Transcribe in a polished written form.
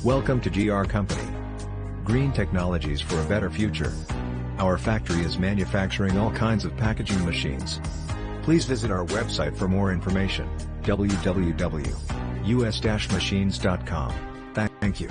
Welcome to GR Company. Green technologies for a better future. Our factory is manufacturing all kinds of packaging machines. Please visit our website for more information, www.us-machines.com. Thank you.